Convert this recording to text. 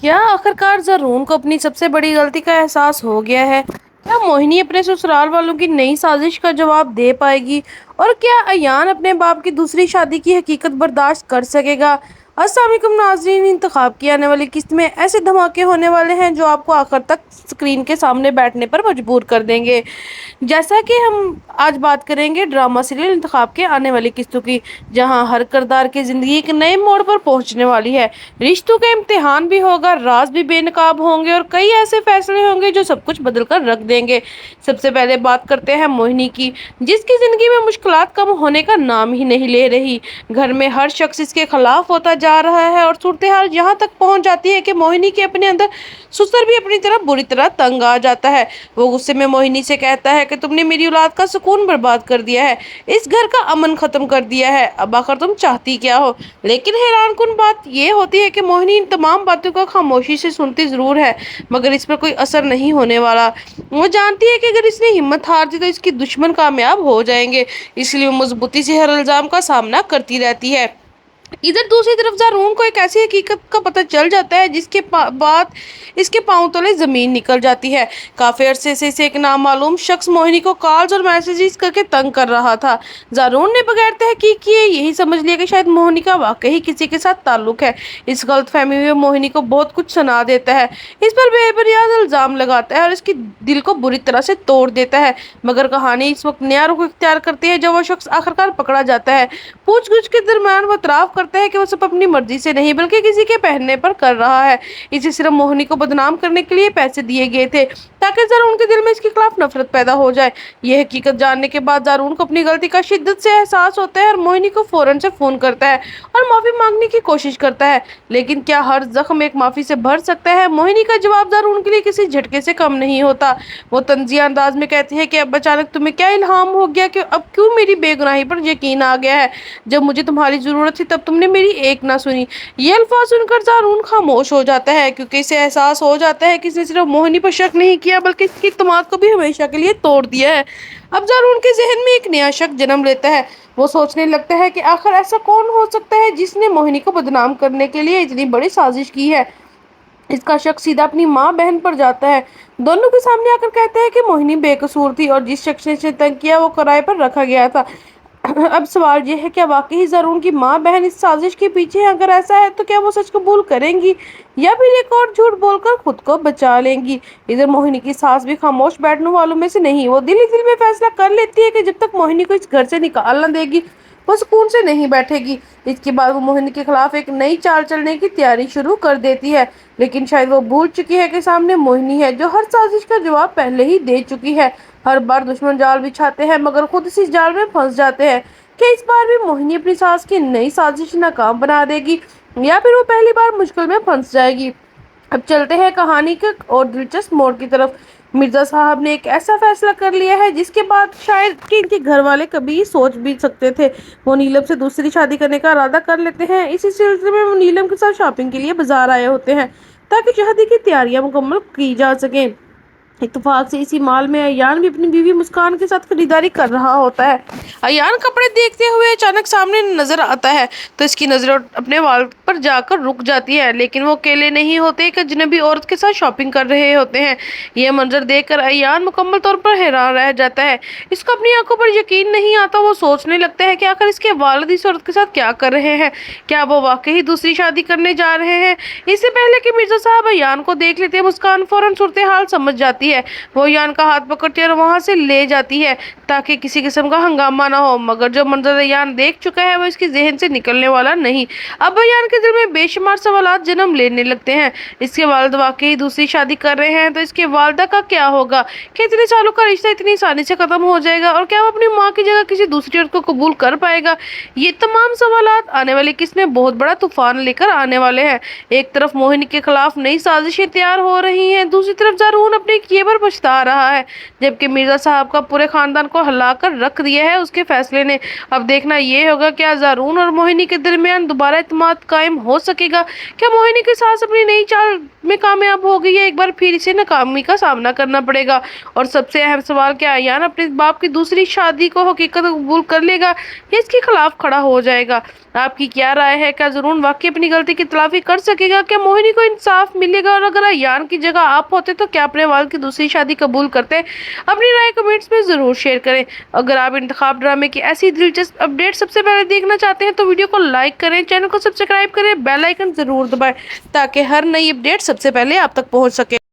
क्या आखिरकार ज़रून को अपनी सबसे बड़ी गलती का एहसास हो गया है? क्या मोहिनी अपने ससुराल वालों की नई साजिश का जवाब दे पाएगी? और क्या अयान अपने बाप की दूसरी शादी की हकीकत बर्दाश्त कर सकेगा? अस्सलाम वालेकुम नाज़रीन, इंतखाब की आने वाली किस्त में ऐसे धमाके होने वाले हैं जो आपको आखिर तक स्क्रीन के सामने बैठने पर मजबूर कर देंगे। जैसा कि हम आज बात करेंगे ड्रामा सीरियल इंतखाब के आने वाली किस्तों की, जहां हर किरदार की जिंदगी एक नए मोड़ पर पहुंचने वाली है। रिश्तों का इम्तिहान भी होगा, राज भी बेनकाब होंगे और कई ऐसे फैसले होंगे जो सब कुछ बदल कर रख देंगे। सबसे पहले बात करते हैं मोहिनी की, जिसकी जिंदगी में मुश्किलात कम होने का नाम ही नहीं ले रही। घर में हर शख्स इसके खिलाफ होता जा रहा है और सूरत हाल यहाँ तक पहुंच जाती है कि मोहिनी के अपने अंदर ससुर भी अपनी तरफ बुरी तरह तंग आ जाता है। वो गुस्से में मोहिनी से कहता है कि तुमने मेरी औलाद का सुकून बर्बाद कर दिया है, इस घर का अमन खत्म कर दिया है, अब आखिर तुम चाहती क्या हो? लेकिन हैरानकुन बात ये होती है कि मोहिनी इन तमाम बातों को खामोशी से सुनती जरूर है, मगर इस पर कोई असर नहीं होने वाला। वो जानती है कि अगर इसने हिम्मत हार दी तो इसके दुश्मन कामयाब हो जाएंगे, इसलिए वो मजबूती से हर इल्जाम का सामना करती रहती है। इधर दूसरी तरफ ज़ारून को एक ऐसी हकीकत का पता चल जाता है जिसके बाद इसके पांव तले जमीन निकल जाती है। काफी अरसे से इसे एक नामालूम शख्स मोहिनी को कॉल्स और मैसेजेस करके तंग कर रहा था। ज़ारून ने बगैर तहकीक किए यही समझ लिया कि शायद मोहिनी का वाकई किसी के साथ ताल्लुक है। इस गलतफहमी में मोहिनी को बहुत कुछ सुना देता है, इस पर बेबुनियाद इल्जाम लगाता है और इसकी दिल को बुरी तरह से तोड़ देता है। मगर कहानी इस वक्त नया रुख इख्तियार करती है जब वो शख्स आखिरकार पकड़ा जाता है। पूछगछ के दरमियान वो इतराफ करता है कि वो सब अपनी मर्जी से नहीं बल्कि किसी के पहनने पर कर रहा है। इसे सिर्फ मोहिनी को बदनाम करने के लिए पैसे दिए गए थे ताकि ज़ारून के दिल में इसके खिलाफ नफरत पैदा हो जाए। यह हकीकत जानने के बाद ज़ारून को अपनी गलती का शिद्दत से एहसास होता है और मोहिनी को फौरन से फोन करता है और माफी मांगने की कोशिश करता है। लेकिन क्या हर जख्म एक माफी से भर सकता है? मोहिनी का जवाब ज़ारून के लिए किसी झटके से कम नहीं होता। वो तंजिया अंदाज में कहती है कि अब अचानक तुम्हें क्या इल्हाम हो गया कि अब क्यों मेरी बेगुनाही पर यकीन आ गया है? जब मुझे तुम्हारी जरूरत थी तब तुमने मेरी एक ना सुनी। ये अल्फाज सुनकर ज़ारून खामोश हो जाता है, क्योंकि इसे एहसास हो जाता है कि इसने सिर्फ मोहिनी पर शक नहीं किया बल्कि इसकी इत्मीनान को भी हमेशा के लिए तोड़ दिया है। अब ज़ारून के जहन में एक नया शक जन्म लेता है। वो सोचने लगता है कि आखिर ऐसा कौन हो सकता है जिसने मोहिनी को बदनाम करने के लिए इतनी बड़ी साजिश की है। इसका शक सीधा अपनी माँ बहन पर जाता है। दोनों के सामने आकर कहते हैं कि मोहिनी बेकसूर थी और जिस शख्स ने इसे तंग किया वो किराए पर रखा गया था। अब सवाल ये है, क्या वाकई ज़ारून की माँ बहन इस साजिश के पीछे है? अगर ऐसा है तो क्या वो सच कबूल करेंगी या फिर एक और झूठ बोलकर खुद को बचा लेंगी? इधर मोहिनी की सास भी खामोश बैठने वालों में से नहीं। वो दिल ही दिल में फैसला कर लेती है कि जब तक मोहिनी को इस घर से निकाल न देगी वो सुकून से नहीं बैठेगी। इसके बाद वो मोहिनी के खिलाफ एक नई चाल चलने की तैयारी शुरू कर देती है, लेकिन शायद वो भूल चुकी है कि सामने मोहिनी है जो हर साजिश का जवाब पहले ही दे चुकी है। हर बार दुश्मन जाल बिछाते हैं मगर खुद इसी जाल में फंस जाते हैं। क्या इस बार भी मोहिनी अपनी सास की नई साजिश नाकाम बना देगी या फिर वो पहली बार मुश्किल में फंस जाएगी? अब चलते हैं कहानी के और दिलचस्प मोड़ की तरफ। मिर्जा साहब ने एक ऐसा फैसला कर लिया है जिसके बाद शायद कि इनके घर वाले कभी सोच भी सकते थे। वो नीलम से दूसरी शादी करने का इरादा कर लेते हैं। इसी सिलसिले में वो नीलम के साथ शॉपिंग के लिए बाजार आए होते हैं ताकि शादी की तैयारियां मुकम्मल की जा सकें। इत्तेफाक से इसी मॉल में अयान भी अपनी बीवी मुस्कान के साथ खरीदारी कर रहा होता है। अयान कपड़े देखते हुए अचानक सामने नजर आता है तो इसकी नजर अपने वाल पर जाकर रुक जाती है, लेकिन वो अकेले नहीं होते, एक अजनबी औरत के साथ शॉपिंग कर रहे होते हैं। यह मंजर देखकर अयान मुकम्मल तौर पर हैरान रह जाता है। इसको अपनी आंखों पर यकीन नहीं आता। वो सोचने लगता है कि आखिर इसके वालिद इस औरत के साथ क्या कर रहे हैं। क्या वो वाकई दूसरी शादी करने जा रहे हैं? इससे पहले कि मिर्जा साहब अयान को देख लेते हैं, मुस्कान फौरन सूरत हाल समझ जाती है। वो अयान का हाथ पकड़ती है और वहां से ले जाती है ताकि किसी किस्म का हंगामा ना हो। मगर जो मंजर अयान देख चुका है वो इसके जहन से निकलने वाला नहीं। अब अयान के दिल में बेशुमार सवालात जन्म लेने लगते हैं। इसके वालिद वाकई दूसरी शादी कर रहे हैं तो इसके वालिदा का क्या होगा? क्या इतने सालों का रिश्ता इतनी आसानी से खत्म हो जाएगा और क्या वो अपनी माँ की जगह किसी दूसरी औरत को कबूल कर पाएगा? ये तमाम सवालात आने वाली किस्त में बहुत बड़ा तूफान लेकर आने वाले हैं। एक तरफ मोहिनी के खिलाफ नई साजिशें तैयार हो रही हैं, दूसरी तरफ ज़ारून अपने کیے پر پچھتا رہا ہے، جبکہ مرزا صاحب کا پورے خاندان کو ہلا کر رکھ دیا ہے اس کے فیصلے نے۔ اب دیکھنا یہ ہوگا کیا زارون اور موہنی کے درمیان دوبارہ اعتماد قائم ہو سکے گا۔ کیا موہنی کے ساس اپنی نئی چال میں کامیاب ہو گئی ہے؟ ایک بار پھر اسے ناکامی کا سامنا کرنا پڑے گا۔ اور سب سے اہم سوال، کیا ایان اپنے باپ کی دوسری شادی کو حقیقت قبول کر لے گا یا اس کے خلاف کھڑا ہو جائے گا؟ آپ کی کیا رائے ہے؟ کیا زارون واقعی اپنی غلطی کی تلافی کر سکے گا؟ کیا موہنی کو انصاف ملے گا؟ اور اگر ایان کی جگہ آپ ہوتے تو کیا اپنے والد کی دوسری شادی قبول کرتے؟ اپنی رائے کمنٹس میں ضرور شیئر کریں۔ اگر آپ انتخاب ڈرامے کی ایسی دلچسپ اپڈیٹ سب سے پہلے دیکھنا چاہتے ہیں تو ویڈیو کو لائک کریں، چینل کو سبسکرائب کریں، بیل آئیکن ضرور دبائیں تاکہ ہر نئی اپڈیٹ سب سے پہلے آپ تک پہنچ سکے۔